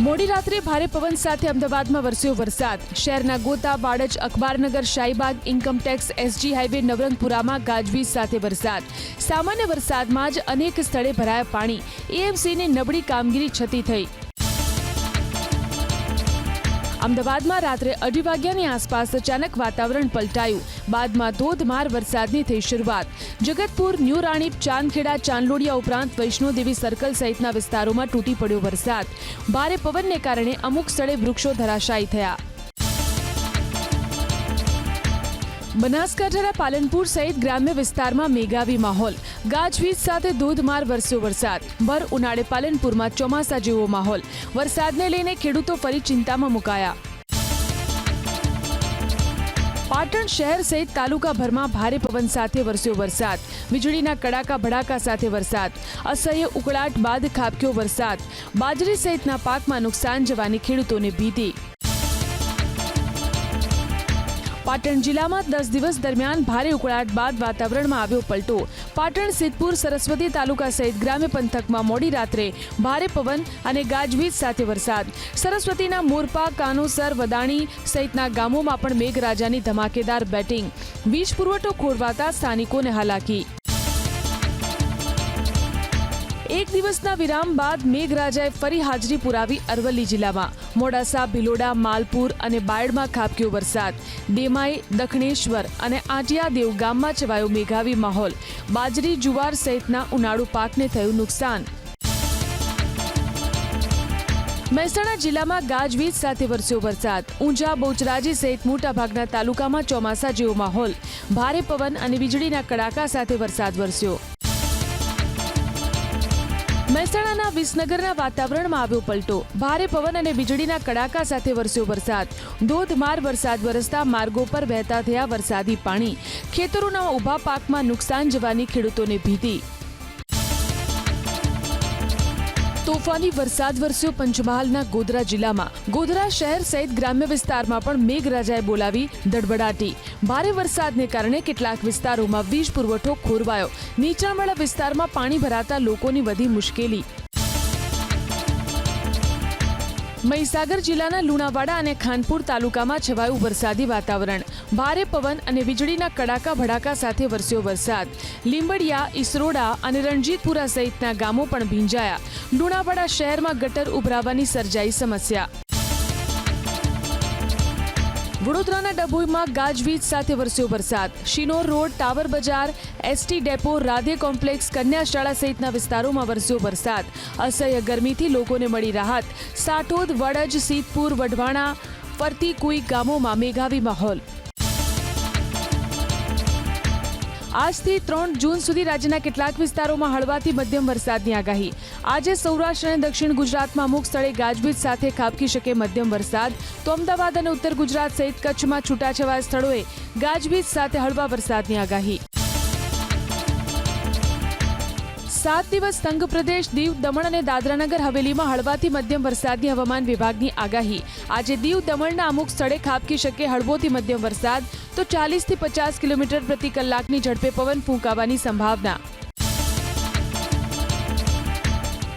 મોડી રાત્રે ભારે પવન સાથે અમદાવાદમાં વરસ્યો વરસાદ। શહેરના ગોતા, બાળજ, Akhbarnagar, Shahibaug, income tax, SG highway, નવરંગપુરામાં ગાજવીજ સાથે વરસાદ। સામાન્ય વરસાદમાં જ અનેક સ્થળે ભરાયા પાણી। એએમસીની નબળી કામગીરી છતી થઈ। અમદાવાદમાં રાત્રે 2:30 વાગ્યાની આસપાસ અચાનક વાતાવરણ પલટાયું। બાદમાં ધોધમાર વરસાદની થઈ શરૂઆત। જગતપુર, ન્યૂ રાણીપ, ચાંદખેડા, ચાંદલોડિયા ઉપરાંત વૈષ્ણોદેવી સર્કલ સહિતના વિસ્તારોમાં તૂટી પડ્યો વરસાદ। ભારે પવનને કારણે અમુક સ્થળે વૃક્ષો ધરાશાયી થયા। બનાસકાંઠાના પાલનપુર સહિત ગ્રામ્ય વિસ્તારમાં મેઘાવી માહોલ। ગાજવીજ સાથે ધોધમાર વરસ્યો વરસાદ। ભર ઉનાળે પાલનપુરમાં ચોમાસા જેવો માહોલ। વરસાદને લઈને ખેડૂતો ફરી ચિંતામાં મુકાયા। પાટણ શહેર સહિત તાલુકાભરમાં ભારે પવન સાથે વરસ્યો વરસાદ। વીજળીના કડાકા ભડાકા સાથે વરસાદ। અસહ્ય ઉકળાટ બાદ ખાબક્યો વરસાદ। બાજરી સહિતના પાકમાં નુકસાન જવાની ખેડૂતોને ભીતિ। પાટણ જિલ્લામાં 10 દિવસ દરમિયાન ભારે ઉકળાટ બાદ વાતાવરણમાં આવ્યો પલટો। પાટણ, સિદ્ધપુર, સરસ્વતી તાલુકા સહિત ગ્રામ્ય પંથકમાં મોડી રાત્રે ભારે પવન અને ગાજવીજ સાથે વરસાદ। સરસ્વતીના મોરપા, કાનોસર, વદાણી સહિતના ગામોમાં પણ મેઘરાજાની ધમાકેદાર બેટિંગ। વીજ પુરવઠો ખોરવાતા સ્થાનિકોને હાલાકી। એક દિવસના વિરામ બાદ મેઘરાજાએ ફરી હાજરી પુરાવી અરવલ્લી જિલ્લામાં। મોડાસા, ભિલોડા, માલપુર અને બાયડમાં ખાબક્યો વરસાદ। ડેમાઈ, દખણેશ્વર અને આંટિયાદેવ ગામમાં છવાયો મેઘાવી માહોલ। બાજરી, જુવાર સહિતના ઉનાળુ પાકને થયું નુકસાન। મહેસાણા જિલ્લામાં ગાજવીજ સાથે વરસ્યો વરસાદ। ઊંઝા, બહુચરાજી સહિત મોટાભાગના તાલુકામાં ચોમાસા જેવો માહોલ। ભારે પવન અને વીજળીના કડાકા સાથે વરસાદ વરસ્યો। મહેસાણાના વિસનગરના વાતાવરણમાં આવ્યો પલટો। ભારે પવન અને વીજળીના કડાકા સાથે વરસ્યો વરસાદ। ધોધમાર વરસાદ વરસતા માર્ગો પર વહેતા થયા વરસાદી પાણી। ખેતરોના ઊભા પાકમાં નુકસાન જવાની ખેડૂતોને ભીતિ। તોફાની વરસાદ વરસ્યો પંચમહાલના ગોધરા જિલ્લામાં। ગોધરા શહેર સહિત ગ્રામ્ય વિસ્તારમાં પણ મેઘરાજાએ બોલાવી દડબડાટી। ભારે વરસાદને કારણે કેટલાક વિસ્તારોમાં વીજ પુરવઠો ખોરવાયો। નીચાણવાળા વિસ્તારમાં પાણી ભરાતા લોકોની વધી મુશ્કેલી। મહીસાગર જિલ્લાના લુણાવાડા અને ખાનપુર તાલુકામાં છવાયું વરસાદી વાતાવરણ। ભારે પવન અને વીજળીના કડાકા ભડાકા સાથે વરસ્યો વરસાદ। લીંબડિયા, ઈસરોડા અને રણજીતપુરા સહિતના ગામો પણ ભીંજાયા। લુણાવાડા શહેરમાં ગટર ઉભરાવાની સર્જાઈ સમસ્યા। વડોદરાના ડભોઈમાં ગાજવીજ સાથે વરસ્યો વરસાદ। શિનોર રોડ, ટાવર બજાર, એસટી ડેપો, રાધે કોમ્પ્લેક્સ, કન્યાશાળા સહિતના વિસ્તારોમાં વરસ્યો વરસાદ। અસહ્ય ગરમીથી લોકોને મળી રાહત। સાટોદ, વડજ, સિદ્ધપુર, વઢવાણા ફરતી કુઈ ગામોમાં મેઘાવી માહોલ। આજથી 3 જૂન સુધી રાજ્યના કેટલાક વિસ્તારોમાં હળવાથી મધ્યમ વરસાદની આગાહી। આજે સૌરાષ્ટ્ર અને દક્ષિણ ગુજરાતમાં અમુક સ્થળે ગાજવીજ સાથે ખાબકી શકે મધ્યમ વરસાદ। તો અમદાવાદ અને ઉત્તર ગુજરાત સહિત કચ્છમાં છૂટાછવાયા સ્થળોએ ગાજવીજ સાથે હળવા વરસાદની આગાહી। 7 દિવસ સંઘ પ્રદેશ, દીવ, દમણ અને દાદરાનગર હવેલીમાં હળવાથી મધ્યમ વરસાદની હવામાન વિભાગની આગાહી। આજે દીવ, દમણના અમુક સ્થળે ખાબકી શકે હળવોથી મધ્યમ વરસાદ। તો 40 થી 50 કિલોમીટર પ્રતિ કલાકની ઝડપે પવન ફૂંકાવાની સંભાવના।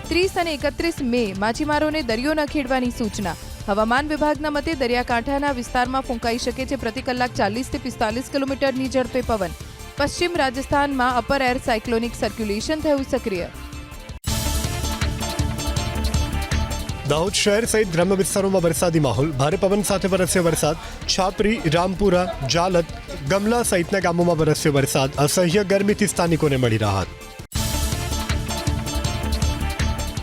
30 અને 31 મે માછીમારોને દરિયો ન ખેડવાની સૂચના। હવામાન વિભાગના મતે દરિયાકાંઠાના વિસ્તારમાં ફૂંકાઈ શકે છે પ્રતિ કલાક 40 થી 45 કિલોમીટરની ઝડપે પવન। પશ્ચિમ રાજસ્થાનમાં અપર એર સાયક્લોનિક સર્ક્યુલેશન થયું સક્રિય। દાહોદ શહેર સહિત ગ્રામ્ય વિસ્તારોમાં વરસાદી માહોલ। ભારે પવન સાથે વરસ્યો વરસાદ। છાપરી, રામપુરા, જાલત, ગમલા સહિતના ગામોમાં વરસ્યો વરસાદ। અસહ્ય ગરમીથી સ્થાનિકોને મળી રાહત।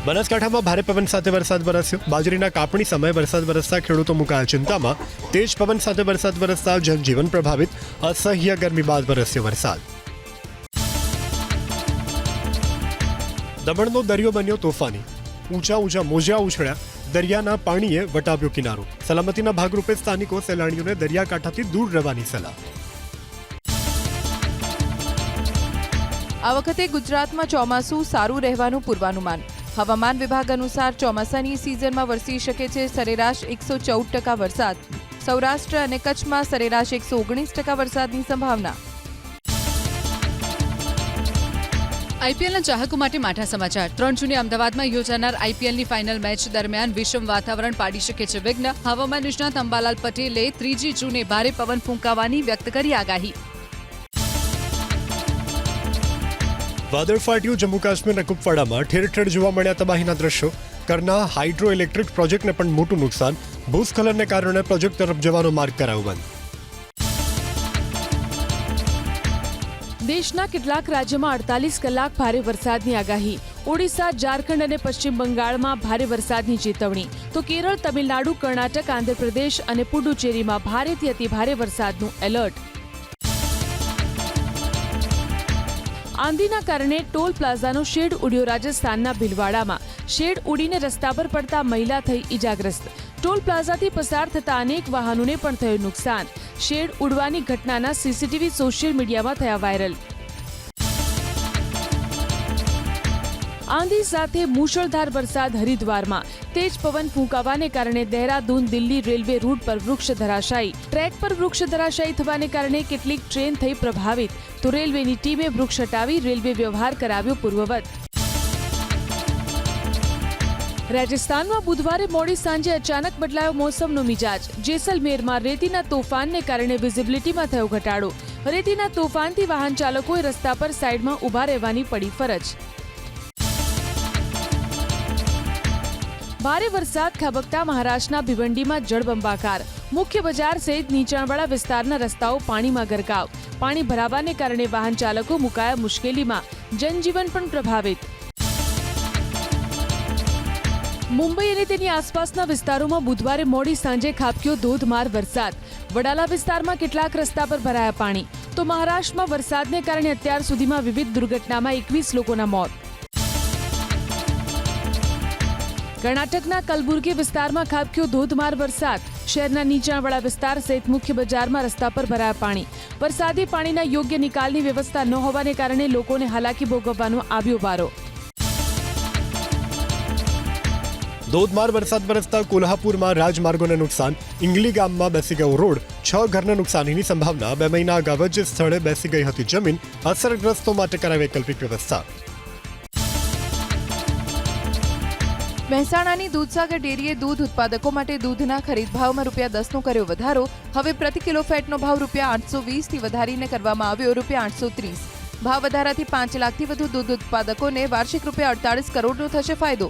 બનાસકાંઠામાં ભારે પવન સાથે વરસાદ વરસ્યો। બાજરીના કાપણી સમયે વરસાદ વરસતા ખેડૂતો મુકાયા ચિંતામાં। તેજ પવન સાથે વરસાદ વરસતા જનજીવન પ્રભાવિત। અસહ્ય ગરમી બાદ વરસ્યો વરસાદ। દમણનો દરિયો બન્યો તોફાની। ઊંચા મોજા ઉછળ્યા। દરિયાના પાણીએ વટાવ્યો કિનારો। સલામતીના ભાગરૂપે સ્થાનિકો સહેલાણીઓને દરિયાકાંઠાથી દૂર રહેવાની સલાહ। આ વખતે ગુજરાતમાં ચોમાસું સારું રહેવાનું પૂર્વાનુમાન। હવામાન વિભાગ અનુસાર ચોમાસાની સિઝનમાં વરસી શકે છે સરેરાશ 114% વરસાદ। સૌરાષ્ટ્ર અને કચ્છમાં સરેરાશ 119% વરસાદની સંભાવના। આઈપીએલના ચાહકો માટે માઠા સમાચાર 3 જૂને અમદાવાદમાં યોજાનાર આઈપીએલની ફાઇનલ મેચ દરમિયાન વિષમ વાતાવરણ પાડી શકે છે વિઘ્ન. હવામાન નિષ્ણાત અંબાલાલ પટેલે 3જી જૂને ભારે પવન ફૂંકાવાની વ્યક્ત કરી આગાહી. વાદળ ફાટ્યું. જમ્મુ કાશ્મીરના કુપવાડામાં ઠેર ઠેર જોવા મળ્યા તબાહીના દ્રશ્યો. કરના હાઇડ્રો ઇલેક્ટ્રિક પ્રોજેક્ટને પણ મોટું નુકસાન. ભૂસ્ખલનને કારણે પ્રોજેક્ટ તરફ જવાનો માર્ગ કરાયો બંધ. દેશના કેટલાક રાજ્યોમાં 48 કલાક ભારે વરસાદની આગાહી. ઓડિશા, ઝારખંડ અને પશ્ચિમ બંગાળમાં ભારે વરસાદની ચેતવણી. તો કેરળ, તમિલનાડુ, કર્ણાટક, આંધ્રપ્રદેશ અને પુડુચેરીમાં ભારેથી અતિભારે વરસાદનું એલર્ટ. આંધીના કારણે ટોલ પ્લાઝાનો શેડ ઉડ્યો. રાજસ્થાનના ભીલવાડામાં શેડ ઉડીને રસ્તા પર પડતા મહિલા થઈ ઇજાગ્રસ્ત. ટોલ પ્લાઝાથી પસાર થતા અનેક વાહનોને પણ થયું નુકસાન. શેડ ઉડવાની ઘટનાના સીસીટીવી સોશિયલ મીડિયામાં થયા વાયરલ. આંધી સાથે મૂશળધાર વરસાદ હરિદ્વારમાં. તેજ પવન ફૂંકાવાને કારણે દહેરાદૂન દિલ્હી રેલવે રૂટ પર વૃક્ષ ધરાશાયી. ટ્રેક પર વૃક્ષ ધરાશાયી થવાને કારણે કેટલીક ટ્રેન થઈ પ્રભાવિત. તો રેલવેની ટીમે વૃક્ષ હટાવી રેલવે વ્યવહાર કરાવ્યો પૂર્વવત. રાજસ્થાનમાં બુધવારે મોડી સાંજે અચાનક બદલાયો મોસમનો મિજાજ. જેસલમેરમાં રેતીના તોફાનને કારણે વિઝિબિલિટીમાં થયો ઘટાડો. રેતીના તોફાનથી વાહન ચાલકોએ રસ્તા પર સાઈડમાં ઊભા રહેવાની પડી ફરજ. ભારે વરસાદ ખાબકતા મહારાષ્ટ્રના ભિવંડીમાં જળબંબાકાર. મુખ્ય બજાર સહિત નીચાણવાળા વિસ્તારના રસ્તાઓ પાણીમાં ગરકાવ. પાણી ભરાવાને કારણે વાહન ચાલકો મુકાયા મુશ્કેલીમાં. જનજીવન પણ પ્રભાવિત. મુંબઈ અને તેની આસપાસના વિસ્તારોમાં બુધવારે મોડી સાંજે ખાબક્યો ધોધમાર વરસાદ. વડાલા વિસ્તારમાં કેટલાક રસ્તા પર ભરાયા પાણી. તો મહારાષ્ટ્રમાં વરસાદને કારણે અત્યાર સુધીમાં વિવિધ દુર્ઘટનામાં 21 લોકોના મોત. કર્ણાટકના કલબુર્ગી વિસ્તારમાં ખાબક્યો ધોધમાર વરસાદ. શહેરના નીચાણવાળા વિસ્તાર સહિત મુખ્ય બજારમાં રસ્તા પર ભરાયા પાણી. વરસાદી પાણીના યોગ્ય નિકાલની વ્યવસ્થા ન હોવાને કારણે લોકોને હાલાકી ભોગવવાનો આવ્યો વારો. ધોધમાર વરસાદ વરસતા કોલ્હાપુરમાં રાજમાર્ગોને નુકસાન. ઇંગલી ગામમાં બેસી ગયો રોડ. 6 ઘરના નુકસાનીની સંભાવના. 2 મહિના અગાઉ જ સ્થળે બેસી ગઈ હતી જમીન. અસરગ્રસ્તો માટે કરાઈ વૈકલ્પિક વ્યવસ્થા. મહેસાણાની દૂધસાગર ડેરીએ દૂધ ઉત્પાદકો માટે દૂધના ખરીદ ભાવમાં ₹10નો કર્યો વધારો. હવે પ્રતિ કિલો ફેટનો ભાવ ₹820થી વધારીને કરવામાં આવ્યો ₹830. ભાવ વધારાથી 5 લાખથી વધુ દૂધ ઉત્પાદકોને વાર્ષિક ₹48 કરોડનો થશે ફાયદો.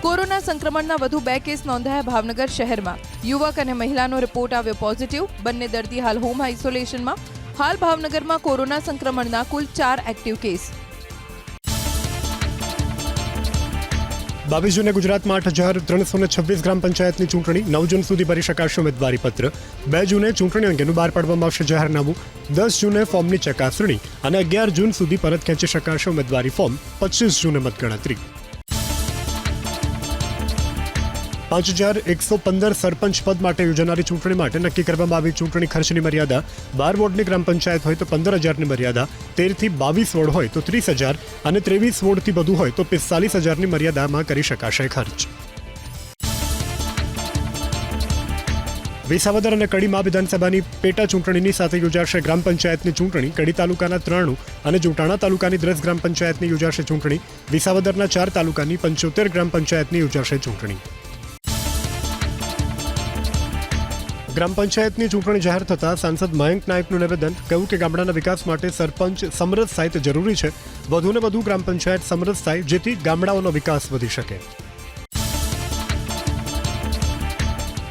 કોરોના સંક્રમણના વધુ 2 કેસ નોંધાયા ભાવનગર શહેરમાં. યુવક અને મહિલાનો રિપોર્ટ આવ્યો પોઝિટિવ. બંને દર્દી હાલ હોમ આઇસોલેશનમાં. હાલ ભાવનગરમાં કોરોના સંક્રમણના કુલ 4 એક્ટિવ કેસ. 22 જૂને ગુજરાતમાં 8,326 ગ્રામ પંચાયતની ચૂંટણી. 9 જૂન સુધી ભરી શકાશે ઉમેદવારી પત્ર. 2 જૂને ચૂંટણી અંગેનું બહાર પાડવામાં આવશે જાહેરનામું. 10 જૂને ફોર્મની ચકાસણી અને 11 જૂન સુધી પરત ખેંચી શકાશે ઉમેદવારી ફોર્મ. 25 જૂને મતગણતરી. 5,115 સરપંચ પદ માટે યોજાનારી ચૂંટણી માટે નક્કી કરવામાં આવી ચૂંટણી ખર્ચની મર્યાદા. 12 વોર્ડની ગ્રામ પંચાયત હોય તો 15,000ની મર્યાદા. 13થી 22 વોર્ડ હોય તો 30,000 અને 23 વોર્ડથી વધુ હોય તો 45,000ની મર્યાદામાં કરી શકાશે ખર્ચ. વિસાવદર અને કડીમાં વિધાનસભાની પેટા ચૂંટણીની સાથે યોજાશે ગ્રામ પંચાયતની ચૂંટણી. કડી તાલુકાના 93 અને જોટાણા તાલુકાની 10 ગ્રામ પંચાયતની યોજાશે ચૂંટણી. વિસાવદરના 4 તાલુકાની 75 ગ્રામ પંચાયતની યોજાશે ચૂંટણી. ગ્રામ પંચાયતની ચૂંટણી જાહેર થતાં સાંસદ મયંક નાયકનું નિવેદન. કહ્યું કે ગામડાના વિકાસ માટે સરપંચ સમરસ થાય તે જરૂરી છે. વધુને વધુ ગ્રામ પંચાયત સમરસ થાય જેથી ગામડાઓનો વિકાસ વધી શકે.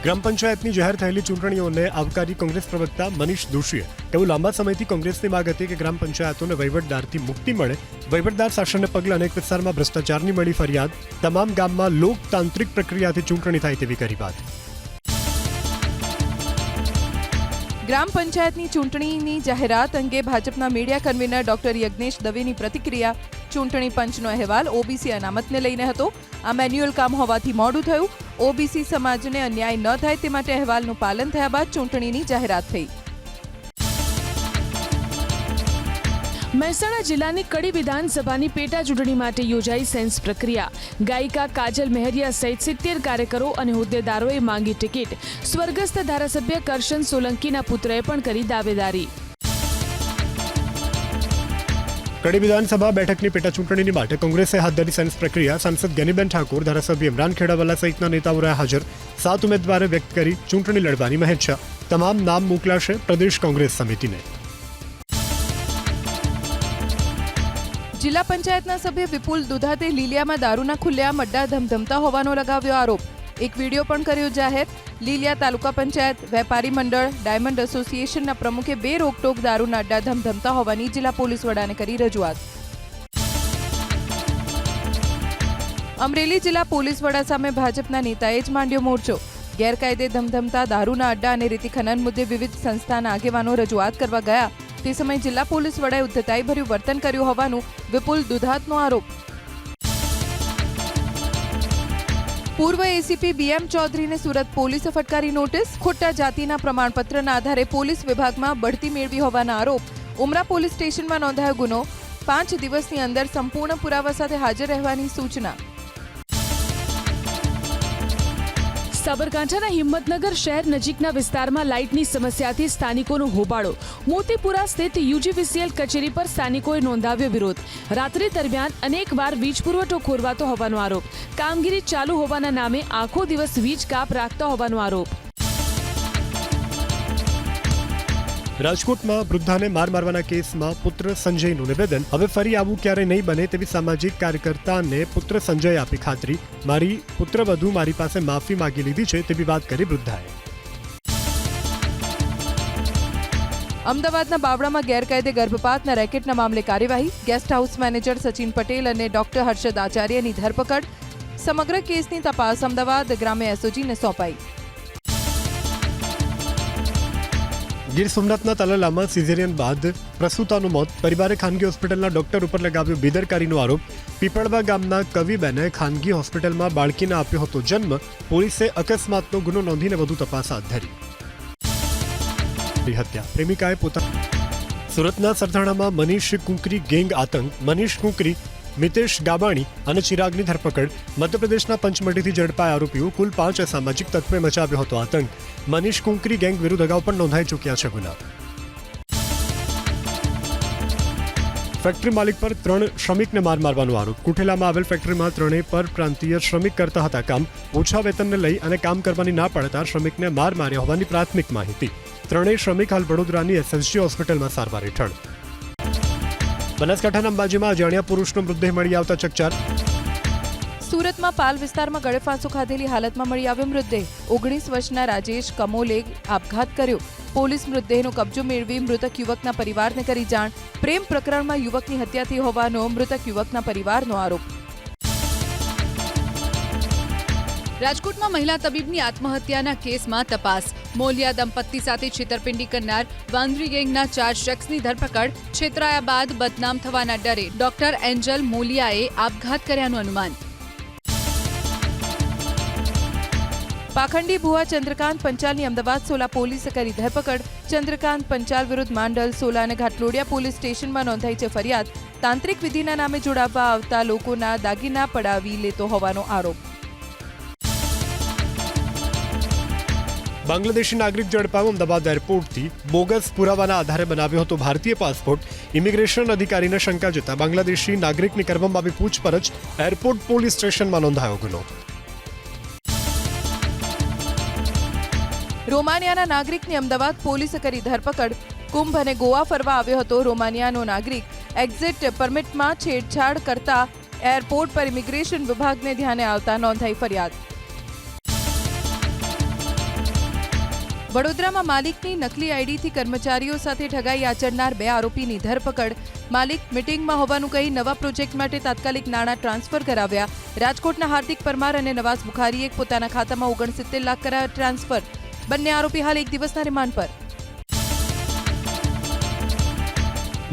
ગ્રામ પંચાયતની જાહેર થયેલી ચૂંટણીઓને આવકારી કોંગ્રેસ પ્રવક્તા મનીષ દોશીએ કહ્યું લાંબા સમયથી કોંગ્રેસની માંગ હતી કે ગ્રામ પંચાયતોને વહીવટદારથી મુક્તિ મળે. વહીવટદાર શાસનને પગલે અનેક વિસ્તારમાં ભ્રષ્ટાચારની મળી ફરિયાદ. તમામ ગામમાં લોકતાંત્રિક પ્રક્રિયાથી ચૂંટણી થાય તેવી કરી વાત. ગ્રામ પંચાયતની ચૂંટણીની જાહેરાત અંગે ભાજપના મીડિયા કન્વીનર ડોક્ટર યજ્ઞેશ દવેની પ્રતિક્રિયા. ચૂંટણી પંચનો અહેવાલ ઓબીસી અનામતને લઈને હતો. આ મેન્યુઅલ કામ હોવાથી મોડું થયું. ઓબીસી સમાજને અન્યાય ન થાય તે માટે અહેવાલનું પાલન થયા બાદ ચૂંટણીની જાહેરાત થઈ. મહેસાણા જિલ્લાની કડી વિધાનસભાની પેટા ચૂંટણી માટે યોજાઈ સેન્સ પ્રક્રિયા. ગાયિકા કાજલ મહેરિયા સહિત 70 કાર્યકરો અને હોદ્દેદારોએ માંગી ટિકિટ. સ્વર્ગસ્થ ધારાસભ્ય કરશન સોલંકીના પુત્રએ પણ કરી દાવેદારી. કડી વિધાનસભા બેઠકની પેટા ચૂંટણીની માટે કોંગ્રેસે હાથ ધરી સેન્સ પ્રક્રિયા. સાંસદ ગેનીબેન ઠાકોર, ધારાસભ્ય ઇમરાન ખેડાવાલા સહિતના નેતાઓ રહ્યા હાજર. 7 ઉમેદવારે વ્યક્ત કરી ચૂંટણી લડવાની મહેચ્છા. તમામ નામ મોકલાશે પ્રદેશ કોંગ્રેસ સમિતિને. જિલ્લા પંચાયતના સભ્ય વિપુલ દુધાતે લીલિયામાં દારૂના ખુલ્લેઆમ અડ્ડા ધમધમતા હોવાનો લગાવ્યો આરોપ. એક વિડીયો પણ કર્યો જાહેર. લીલિયા તાલુકા પંચાયત, વેપારી મંડળ, ડાયમંડ એસોસિએશનના પ્રમુખે 2 રોકટોક દારૂના અડ્ડા ધમધમતા હોવાની જિલ્લા પોલીસ વડાને કરી રજૂઆત. અમરેલી જિલ્લા પોલીસ વડા સામે ભાજપના નેતાએ જ માંડ્યો મોરચો. ગેરકાયદે ધમધમતા દારૂના અડ્ડા અને રેતી ખનન મુદ્દે વિવિધ સંસ્થાના આગેવાનો રજૂઆત કરવા ગયા તે સમયે જિલ્લા પોલીસ વડાએ ઉદ્ધતાઈભર્યું વર્તન કર્યું હોવાનું વિપુલ દુધાતનો આરોપ. પૂર્વ એસીપી બીએમ ચૌધરીને સુરત પોલીસે ફટકારી નોટિસ. ખોટા જાતિના પ્રમાણપત્રના આધારે પોલીસ વિભાગમાં બઢતી મેળવી હોવાના આરોપ. ઉમરા પોલીસ સ્ટેશનમાં નોંધાયો ગુનો. 5 દિવસની અંદર સંપૂર્ણ પુરાવા સાથે હાજર રહેવાની સૂચના. સાબરકાંઠાના હિંમતનગર શહેર નજીકના વિસ્તારમાં લાઇટની સમસ્યાથી સ્થાનિકોનો હોબાળો. મોતીપુરા સ્થિત યુજીવીસીએલ કચેરી પર સ્થાનિકોએ નોંધાવ્યો વિરોધ. રાત્રિ દરમિયાન અનેકવાર વીજ પુરવઠો ખોરવાતો હોવાનો આરોપ. કામગીરી ચાલુ હોવાના નામે આખો દિવસ વીજ કાપ રાખતા હોવાનો આરોપ. રાજકોટમાં વૃદ્ધાને માર મારવાના કેસમાં પુત્ર સંજયનું નિવેદન. હવે ફરી આવું ક્યારે નહીં બને તેવી સામાજિક કાર્યકર્તાને પુત્ર સંજય આપી ખાતરી. મારી પુત્રવધુ મારી પાસે માફી માંગી લીધી છે તેવી વાત કરી વૃદ્ધાએ. અમદાવાદના બાવળામાં ગેરકાયદે ગર્ભપાતના રેકેટના મામલે કાર્યવાહી. Guest house manager Sachin Patel અને ડોક્ટર હર્ષદ આચાર્યની ધરપકડ. સમગ્ર કેસની તપાસ અમદાવાદ ગ્રામ્ય એસઓજીને સોંપાઈ. ગીર સોમનાથના તલાલામાં સિઝેરિયન બાદ પ્રસૂતાનું મોત. પરિવારે ખાનગી હોસ્પિટલના ડોક્ટર ઉપર લગાવ્યો બેદરકારીનો આરોપ. પીપળવા ગામના કવિબેને ખાનગી હોસ્પિટલમાં બાળકીને આપ્યો હતો જન્મ. પોલીસે અકસ્માતનો ગુનો નોંધીને વધુ તપાસ હાથ ધરી. હત્યા પ્રેમિકાએ સુરતના સરથાણામાં મનીષ કુંકરી ગેંગ આતંક. મનીષ કુંકરી, મિતેશ ગાબાણી અને ચિરાગની ધરપકડ. મધ્યપ્રદેશના પંચમઢીથી ઝડપાયા આરોપીઓ. કુલ 5 અસામાજિક તત્વે મચાવ્યો હતો આતંક. મનીષ કુંકરી ગેંગ વિરુદ્ધ અગાઉ પણ નોંધાઈ ચૂક્યા છે ગુના. ફેક્ટરી માલિક પર 3 શ્રમિકને માર મારવાનો આરોપ. કુઠેલામાં આવેલ ફેક્ટરીમાં 3 પરપ્રાંતીય શ્રમિક કરતા હતા કામ. ઓછા વેતનને લઈ અને કામ કરવાની ના પાડતા શ્રમિકને માર માર્યા હોવાની પ્રાથમિક માહિતી. 3 શ્રમિક હાલ વડોદરાની એસએસજી હોસ્પિટલમાં સારવાર હેઠળ. બનાસકાંઠાના અંબાજીમાં અજાણ્યા પુરુષનો મૃતદેહ મળી આવતા ચકચાર. સુરતમાં પાલ વિસ્તારમાં ગળેફાંસો ખાધેલી હાલતમાં મળી આવ્યો મૃતદેહ. 19 વર્ષના રાજેશ કમોલે આપઘાત કર્યો. પોલીસ મૃતદેહનો કબજો મેળવી મૃતક યુવકના પરિવારને કરી જાણ. પ્રેમ પ્રકરણમાં યુવકની હત્યા થઈ હોવાનો મૃતક યુવકના પરિવારનો આરોપ. રાજકોટમાં મહિલા તબીબની આત્મહત્યાના કેસમાં તપાસ. મોલિયા દંપતી સાથે છેતરપિંડી કરનાર વાંદરી ગેંગના 4 શખ્સની ધરપકડ. છેતરાયા બાદ બદનામ થવાના ડરે ડોક્ટર એન્જલ મોલિયાએ આપઘાત કર્યાનું અનુમાન. પાખંડી ભુવા ચંદ્રકાંત પંચાલની અમદાવાદ સોલા પોલીસે કરી ધરપકડ. ચંદ્રકાંત પંચાલ વિરુદ્ધ માંડલ, સોલા અને ઘાટલોડિયા પોલીસ સ્ટેશનમાં નોંધાઈ છે ફરિયાદ. તાંત્રિક વિધિના નામે જોડાવવા આવતા લોકોના દાગીના પડાવી લેતો હોવાનો આરોપ. બાંગ્લાદેશી નાગરિક ઝડપાયો. અમદાવાદ એરપોર્ટથી બોગસ પુરાવાના આધારે બનાવ્યો હતો ભારતીય પાસપોર્ટ. ઇમિગ્રેશન અધિકારીને શંકા જતા બાંગ્લાદેશી નાગરિકની કરવામાં આવી પૂછપરછ. એરપોર્ટ પોલીસ સ્ટેશનમાં નોંધાયો ગુનો. રોમાનિયાના નાગરિકની અમદાવાદ પોલીસે કરી ધરપકડ. કુંભ અને ગોવા ફરવા આવ્યો હતો રોમાનિયાનો નાગરિક. એક્ઝિટ પરમિટમાં છેડછાડ કરતા એરપોર્ટ પર ઇમિગ્રેશન વિભાગને ધ્યાને આવતા નોંધાઈ ફરિયાદ. વડોદરામાં માલિકની નકલી આઈડીથી કર્મચારીઓ સાથે ઠગાઈ આચરનાર 2 આરોપીની ધરપકડ. માલિક મીટિંગમાં હોવાનું કહી નવા પ્રોજેક્ટ માટે તાત્કાલિક નાણાં ટ્રાન્સફર કરાવ્યા. રાજકોટના હાર્દિક પરમાર અને નવાઝ બુખારીએ પોતાના ખાતામાં 69 લાખ કરાયા ટ્રાન્સફર. બંને આરોપી હાલ 1 દિવસના રિમાન્ડ પર.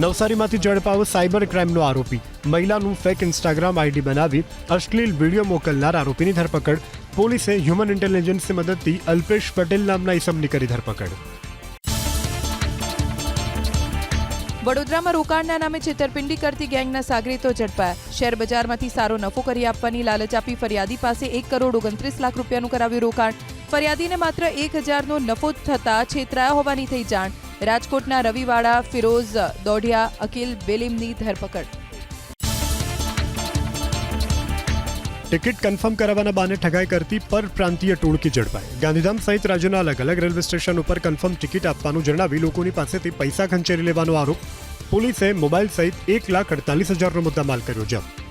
નવસારીમાંથી ઝડપાયો સાયબર ક્રાઇમનો આરોપી. મહિલાનું ફેક ઇન્સ્ટાગ્રામ આઈડી બનાવી અશ્લીલ વિડીયો મોકલનાર આરોપીની ધરપકડ. પોલીસે હ્યુમન ઇન્ટેલિજન્સની મદદથી અલ્પેશ પટેલ નામના ઇસમની કરી ધરપકડ. વડોદરામાં રોકાણના નામે છેતરપિંડી કરતી ગેંગના સાગરીતો ઝડપાયા. શેર બજારમાંથી સારો નફો કરી આપવાની લાલચ આપી ફરિયાદી પાસે 1,29 લાખ રૂપિયાનું કરાવ્યું રોકાણ. ફરિયાદીને માત્ર 1,000નો નફો થતા છેતરાયા હોવાની થઈ જાણ. રાજકોટના રવિવાડા, ફિરોઝ દોઢિયા, અકિલ બેલીમની ધરપકડ. ટિકિટ કન્ફર્મ કરાવવાના બહાને ઠગાઈ કરતી પરપ્રાંતીય ટોળકી ઝડપાઈ. ગાંધીધામ સહિત રાજ્યના અલગ અલગ રેલવે સ્ટેશન ઉપર કન્ફર્મ ટિકિટ આપવાનું જણાવી લોકોની પાસેથી પૈસા ખંચેરી લેવાનો આરોપ. પોલીસે મોબાઈલ સહિત 1,48,000નો મુદ્દામાલ કર્યો જપ્ત.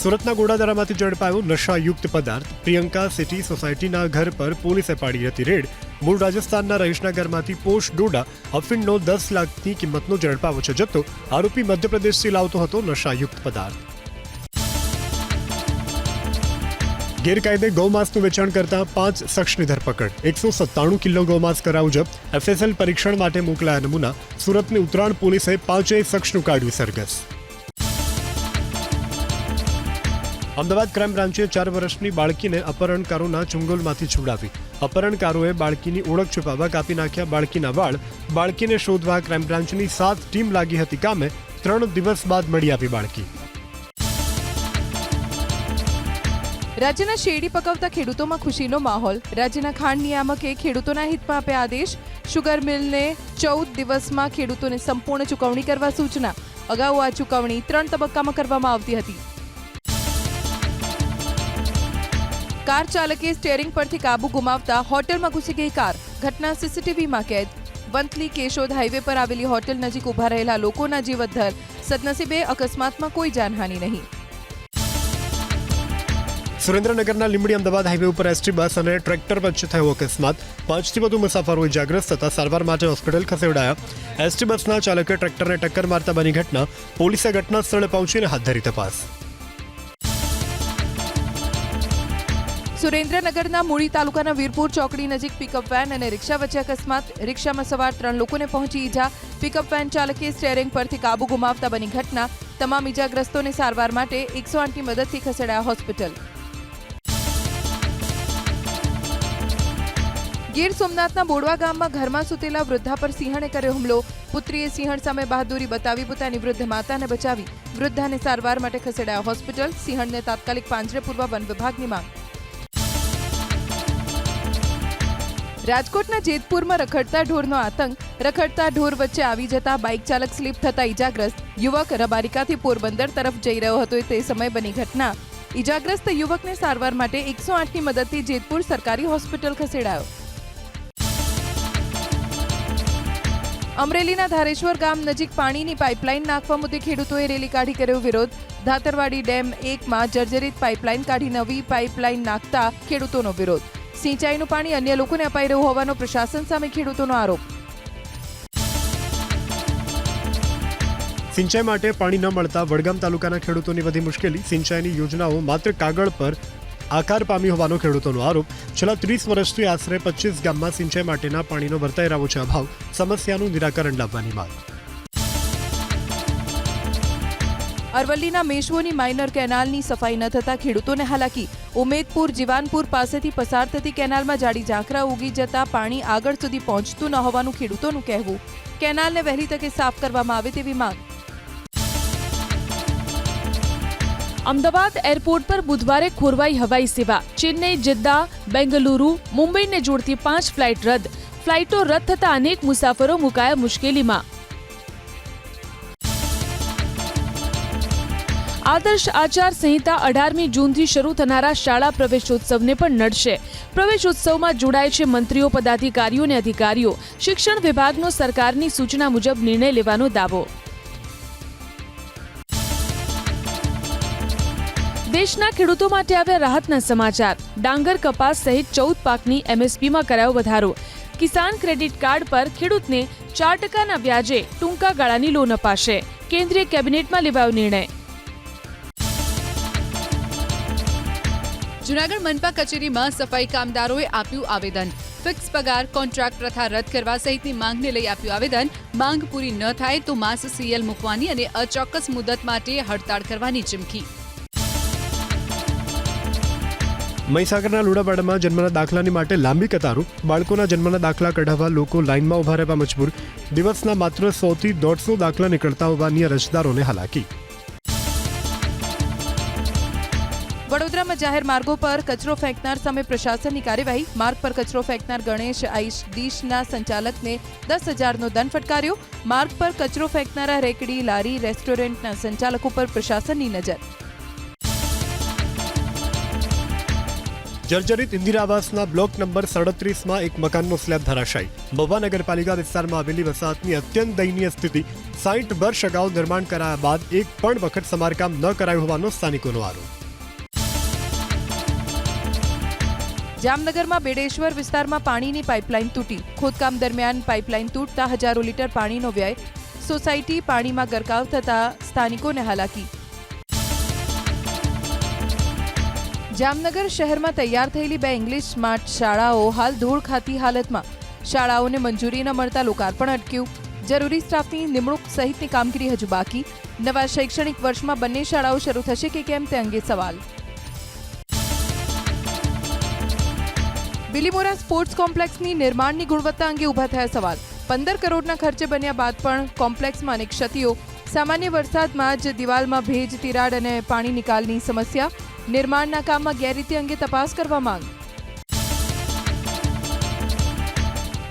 સુરતના ગોડાદરામાંથી ઝડપાયો નશાયુક્ત પદાર્થ. પ્રિયંકા સિટી સોસાયટીના ઘર પર પોલીસે પાડી હતી રેડ. મૂળ રાજસ્થાનના રહીશના ઘરમાંથી પોશ ડોડા અફીણનો 10 લાખની કિંમતનો ઝડપાયો છે જથ્થો. આરોપી મધ્યપ્રદેશથી લાવતો હતો નશાયુક્ત પદાર્થ. ગેરકાયદે ગૌમાંસનું વેચાણ કરતા 5 શખ્સની ધરપકડ. 197 કિલો ગૌમાંસ કરાયું જપ્ત. FSL પરીક્ષણ માટે મોકલાયા નમૂના. સુરતની ઉત્તરાયણ પોલીસે 5 શખ્સનું કાઢ્યું સરઘસ. અમદાવાદ ક્રાઇમ બ્રાન્ચે 4 વર્ષની બાળકીને અપહરણકારોના ચુંગલમાંથી છોડાવી. અપહરણકારોએ બાળકીની ઓળખ છુપાવવા કાપી નાખ્યા બાળકીના વાળ. બાળકીને શોધવા ક્રાઇમ બ્રાન્ચની 7 ટીમ લાગી હતી કામે. 3 દિવસ બાદ મળી આવી બાળકી. રાજ્યના શેરડી પકવતા ખેડૂતોમાં ખુશીનો માહોલ. રાજ્યના ખાંડ નિયામકે ખેડૂતોના હિતમાં આપ્યા આદેશ. શુગર મિલને 14 દિવસમાં ખેડૂતોને સંપૂર્ણ ચૂકવણી કરવા સૂચના. અગાઉ આ ચૂકવણી 3 તબક્કામાં કરવામાં આવતી હતી. કાર ચાલકે સ્ટીયરિંગ પરથી કાબુ ગુમાવતા હોટેલમાં ઘૂસી ગઈ કાર. ઘટના સીસીટીવીમાં કેદ. વંથલી કેશોદ હાઈવે પર આવેલી હોટેલ નજીક ઉભા રહેલા લોકોના જીવ અદ્ધર. સદનસીબે અકસ્માતમાં કોઈ જાનહાનિ નહીં. સુરેન્દ્રનગરના લીંબડી અમદાવાદ હાઈવે ઉપર એસટી બસ અને ટ્રેક્ટર વચ્ચે થયો અકસ્માત. 5 થી વધુ મુસાફરો ઇજાગ્રસ્ત થતા સારવાર માટે હોસ્પિટલ ખસેડાયા. એસટી બસના ચાલકે ટ્રેક્ટરને ટક્કર મારતા બની ઘટના. પોલીસે ઘટના સ્થળે પહોંચીને હાથ ધરી તપાસ. સુરેન્દ્રનગરના મૂળી તાલુકાના વીરપુર ચોકડી નજીક પિકઅપ વેન અને રિક્ષા વચ્ચે અકસ્માત. રિક્ષામાં સવાર 3 લોકોને પહોંચી ઈજા. પિકઅપ વેન ચાલકે સ્ટીયરિંગ પરથી કાબુ ગુમાવતા બની ઘટના. તમામ ઈજાગ્રસ્તોને સારવાર માટે 108ની મદદથી ખસેડાયા હોસ્પિટલ. ગીર સોમનાથના બોડવા ગામમાં ઘરમાં સૂતેલા વૃદ્ધા પર સિંહણે કર્યો હુમલો. પુત્રીએ સિંહણ સામે બહાદુરી બતાવી પોતાની વૃદ્ધ માતાને બચાવી. વૃદ્ધાને સારવાર માટે ખસેડાયા હોસ્પિટલ. સિંહણને તાત્કાલિક પાંજરે પૂરવા વન વિભાગની માંગ. રાજકોટના જેતપુરમાં રખડતા ઢોરનો આતંક. રખડતા ઢોર વચ્ચે આવી જતા બાઇક ચાલક સ્લીપ થતા ઈજાગ્રસ્ત. યુવક રબારિકાથી પોરબંદર તરફ જઈ રહ્યો હતો તે સમયે બની ઘટના. ઈજાગ્રસ્ત યુવકને સારવાર માટે 108ની મદદથી જેતપુર સરકારી હોસ્પિટલ ખસેડાયો. અમરેલીના ધારેશ્વર ગામ નજીક પાણીની પાઇપલાઇન નાખવા મુદ્દે ખેડૂતોએ રેલી કાઢી કર્યો વિરોધ. ધાતરવાડી ડેમ 1માં જર્જરિત પાઇપલાઇન કાઢી નવી પાઇપલાઇન નાખતા ખેડૂતોનો વિરોધ. સિંચાઈનું પાણી અન્ય લોકોને અપાઈ રહ્યું હોવાનો પ્રશાસન સામે ખેડૂતોનો આરોપ. સિંચાઈ માટે પાણી ન મળતા વડગામ તાલુકાના ખેડૂતોની વધી મુશ્કેલી. સિંચાઈની યોજનાઓ માત્ર કાગળ પર આકાર પામી હોવાનો ખેડૂતોનો આરોપ. છેલ્લા 30 વર્ષથી આશરે 25 ગામમાં સિંચાઈ માટેના પાણીનો વર્તાઈ રહ્યો છે અભાવ. સમસ્યાનું નિરાકરણ લાવવાની માંગ. અરવલ્લીના મેશ્વોની માઇનર કેનાલની સફાઈ ન થતા ખેડૂતોને હાલાકી. ઉમેદપુર જીવાનપુર પાસેથી પસાર થતી કેનાલમાં જાડી ઝાંખરા ઉગી જતા પાણી આગળ સુધી પહોંચતું ન હોવાનું ખેડૂતોનું કહેવું. કેનાલને વહેલી તકે સાફ કરવામાં આવે તેવી માંગ. અમદાવાદ એરપોર્ટ પર બુધવારે ખોરવાઈ હવાઈ સેવા. ચેન્નઈ, જિદ્દા, બેંગલુરુ, મુંબઈને જોડતી 5 ફ્લાઇટ રદ. ફ્લાઇટો રદ થતા અનેક મુસાફરો મુકાયા મુશ્કેલીમાં. આદર્શ આચાર સંહિતા 18મી જૂનથી શરૂ થનારા શાળા પ્રવેશોત્સવને પણ નડશે. પ્રવેશોત્સવમાં જોડાય છે મંત્રીઓ, પદાધિકારીઓ અને અધિકારીઓ. શિક્ષણ વિભાગનો સરકારની સૂચના મુજબ નિર્ણય લેવાનો દાવો. દેશના ખેડૂતો માટે આવ્યા રાહતના સમાચાર. ડાંગર, કપાસ સહિત 14 પાકની MSPમાં કરાયો વધારો. કિસાન ક્રેડિટ કાર્ડ પર ખેડૂતને 4%ના વ્યાજે ટૂંકા ગાળાની લોન અપાશે. કેન્દ્રીય કેબિનેટમાં લેવાયો નિર્ણય. જૂનાગઢ મનપા કચેરીમાં સફાઈ કામદારોએ આપ્યું આવેદન. ફિક્સ પગાર, કોન્ટ્રાક્ટ પ્રથા રદ કરવા સહિતની માંગને લઈ આપ્યું આવેદન. માંગ પૂરી ન થાય તો માસ CL મૂકવાની અને અચોક્કસ મુદત માટે હડતાળ કરવાની ચીમકી. મહીસાગરના લુણાવાડામાં જન્મના દાખલાની માટે લાંબી કતારો. બાળકોના જન્મના દાખલા કઢાવવા લોકો લાઇનમાં ઉભા રહેવા મજબૂર. દિવસના માત્ર 100 થી 150 દાખલા નીકળતા હોવાની અરજદારોને હાલાકી. વડોદરામાં જાહેર માર્ગો પર કચરો ફેંકનાર સામે પ્રશાસનની કાર્યવાહી. માર્ગ પર કચરો ફેંકનાર ગણેશ આઈશ ડીશના સંચાલકને 10,000નો દંડ ફટકાર્યો. માર્ગ પર કચરો ફેંકનારા રેકડી, લારી, રેસ્ટોરન્ટના સંચાલકો પર પ્રશાસનની નજર. જર્જરિત ઇન્દિરા આવાસના બ્લોક નંબર 37માં એક મકાનનો સ્લેબ ધરાશાયી. મહુવા નગરપાલિકા વિસ્તારમાં આવેલી વસાહતની અત્યંત દયનીય સ્થિતિ. 60 વર્ષ અગાઉ નિર્માણ કરાયા બાદ એક પણ વખત સમારકામ ન કરાયું હોવાનો સ્થાનિકોનો આરોપ. જામનગરમાં બેડેશ્વર વિસ્તારમાં પાણીની પાઇપલાઇન તૂટી. ખોદકામ દરમિયાન પાઇપલાઇન તૂટતા હજારો લીટર પાણીનો વ્યય. સોસાયટી પાણીમાં ગરકાવ થતા સ્થાનિકોને હાલાકી. જામનગર શહેરમાં તૈયાર થયેલી 2 ઇંગ્લિશ સ્માર્ટ શાળાઓ હાલ ધૂળ ખાતી હાલતમાં. શાળાઓને મંજૂરી ન મળતા લોકાર્પણ અટક્યું. જરૂરી સ્ટાફની નિમણૂક સહિતની કામગીરી હજુ બાકી. નવા શૈક્ષણિક વર્ષમાં બંને શાળાઓ શરૂ થશે કે કેમ તે અંગે સવાલ. બિલીમોરા સ્પોર્ટ્સ કોમ્પ્લેક્સની નિર્માણની ગુણવત્તા અંગે ઊભા થયા સવાલ. 15 કરોડના ખર્ચે બન્યા બાદ પણ કોમ્પ્લેક્સમાં અનેક ક્ષતિઓ. સામાન્ય વરસાદમાં જ દિવાલમાં ભેજ, તિરાડ અને પાણી નિકાલની સમસ્યા. નિર્માણના કામમાં ગેરરીતિ અંગે તપાસ કરવા માંગ.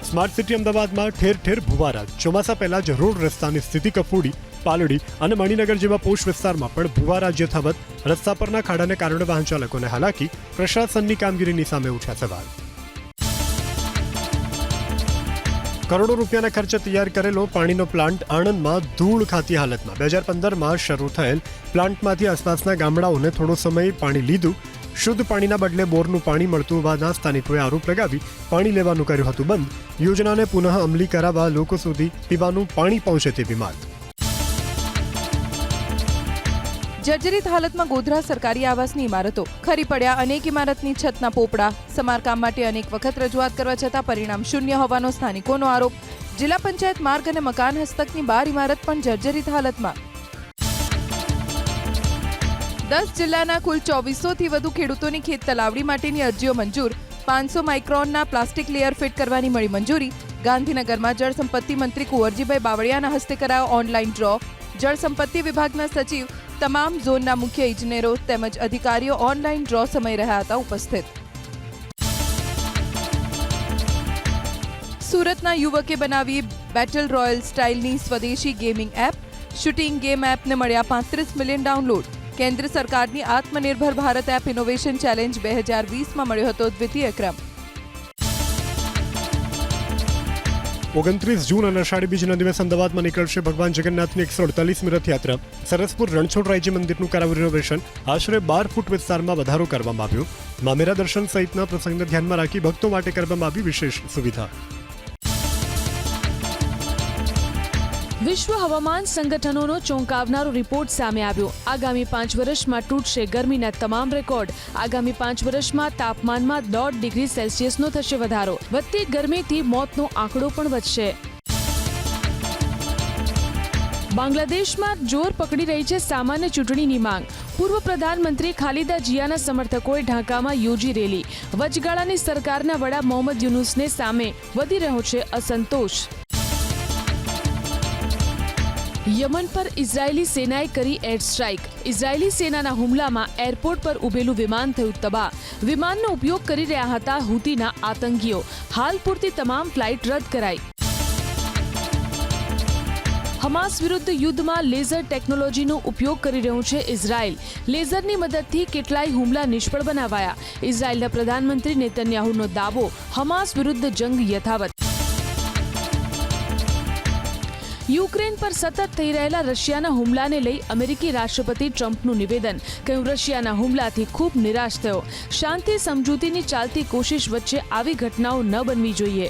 સ્માર્ટ સિટી અમદાવાદમાં ઠેર ઠેર ભુવારા. ચોમાસા પહેલા જ રોડ રસ્તાની સ્થિતિ કફોડી. પાલડી અને મણિનગર જેવા પોશ વિસ્તારમાં પણ ભુવારા યથાવત. રસ્તા પરના ખાડાને કારણે વાહન ચાલકોને હાલાકી. પ્રશાસનની કામગીરીની સામે ઉઠ્યા સવાલ. કરોડો રૂપિયાના ખર્ચે તૈયાર કરેલો પાણીનો પ્લાન્ટ આણંદમાં ધૂળ ખાતી હાલતમાં. 2015માં શરૂ થયેલ પ્લાન્ટમાંથી આસપાસના ગામડાઓને થોડો સમય પાણી લીધું. શુદ્ધ પાણીના બદલે બોરનું પાણી મળતું હોવાના સ્થાનિકોએ આરોપ લગાવી પાણી લેવાનું કર્યું હતું બંધ. યોજનાને પુનઃ અમલી કરાવવા લોકો સુધી પીવાનું પાણી પહોંચે તેવી માંગ. જર્જરિત હાલતમાં ગોધરા સરકારી આવાસની ઇમારતો. ખરી પડ્યા અનેક ઇમારતની છતના પોપડા. સમારકામ માટે અનેક વખત રજૂઆત કરવા છતાં પરિણામ શૂન્ય હોવાનો સ્થાનિકોનો આરોપ. જિલ્લા પંચાયત માર્ગ અને મકાન હસ્તકની 12 ઇમારત પણ જર્જરિત હાલતમાં. 10 જિલ્લાના કુલ 2400થી વધુ ખેડૂતોની ખેત તલાવડી માટેની અરજીઓ મંજૂર. 500 માઇક્રોનના પ્લાસ્ટિક લેયર ફિટ કરવાની મળી મંજૂરી. ગાંધીનગરમાં જળ સંપત્તિ મંત્રી કુંવરજીભાઈ બાવળિયાના હસ્તે કરાયો ઓનલાઈન ડ્રો. જળ સંપત્તિ વિભાગના સચિવ, તમામ ઝોનના મુખ્ય ઇજનેરો તેમજ અધિકારીઓ ઓનલાઈન ડ્રો સમય રહ્યા હતા ઉપસ્થિત. સુરતના યુવકે બનાવી બેટલ રોયલ સ્ટાઇલની સ્વદેશી ગેમિંગ એપ. શૂટિંગ ગેમ એપને મળ્યા 35 મિલિયન ડાઉનલોડ. કેન્દ્ર સરકારની આત્મનિર્ભર ભારત એપ ઇનોવેશન ચેલેન્જ 2020માં મળ્યો હતો દ્વિતીય ક્રમ. 29 જૂન અને અષાઢી બીજના દિવસે અમદાવાદમાં નીકળશે ભગવાન જગન્નાથની 148મી રથયાત્રા. સરસપુર રણછોડરાયજી મંદિરનું કરાયું રિનોવેશન. આશરે 12 ફૂટ વિસ્તારમાં વધારો કરવામાં આવ્યો. મામેરા દર્શન સહિતના પ્રસંગને ધ્યાનમાં રાખી ભક્તો માટે કરવામાં આવી વિશેષ સુવિધા. વિશ્વ હવામાન સંગઠનોનો ચોંકાવનારો રિપોર્ટ સામે આવ્યો. આગામી 5 વર્ષમાં તૂટશે ગરમીના તમામ રેકોર્ડ. આગામી 5 વર્ષમાં તાપમાનમાં 1.5 ડિગ્રી સેલ્સિયસનો થશે વધારો. વધતી ગરમીથી મોતનો આંકડો પણ વધશે. બાંગ્લાદેશમાં જોર પકડી રહી છે સામાન્ય ચૂંટણીની માંગ. પૂર્વ પ્રધાનમંત્રી ખાલિદા જિયાના સમર્થકોએ ઢાકામાં યોજી રેલી. વચગાળાની સરકારના વડા મોહમ્મદ યુનુસને સામે વધી રહ્યો છે અસંતોષ. યમન પર ઇઝરાયેલી સેનાએ કરી એર સ્ટ્રાઇક. ઇઝરાયેલી સેનાના હુમલામાં એરપોર્ટ પર ઉભેલું વિમાન થયું તબાહ. વિમાનનો ઉપયોગ કરી રહ્યા હતા હુતીના આતંકીઓ. હાલ પૂરતી તમામ ફ્લાઇટ રદ કરાઈ. હમાસ વિરુદ્ધ યુદ્ધમાં લેઝર ટેકનોલોજીનો ઉપયોગ કરી રહ્યું છે ઇઝરાયેલ. લેઝરની મદદથી કેટલાય હુમલા નિષ્ફળ બનાવાયા. ઇઝરાયેલના પ્રધાનમંત્રી નેતન્યાહુનો દાવો, હમાસ વિરુદ્ધ જંગ યથાવત. યુક્રેન પર સતત થઈ રહેલા રશિયાના હુમલાને લઈ અમેરિકી રાષ્ટ્રપતિ ટ્રમ્પનું નિવેદન. કહ્યું, રશિયાના હુમલાથી ખૂબ નિરાશ થયો. શાંતિ સમજૂતીની ચાલતી કોશિશ વચ્ચે આવી ઘટનાઓ ન બનવી જોઈએ.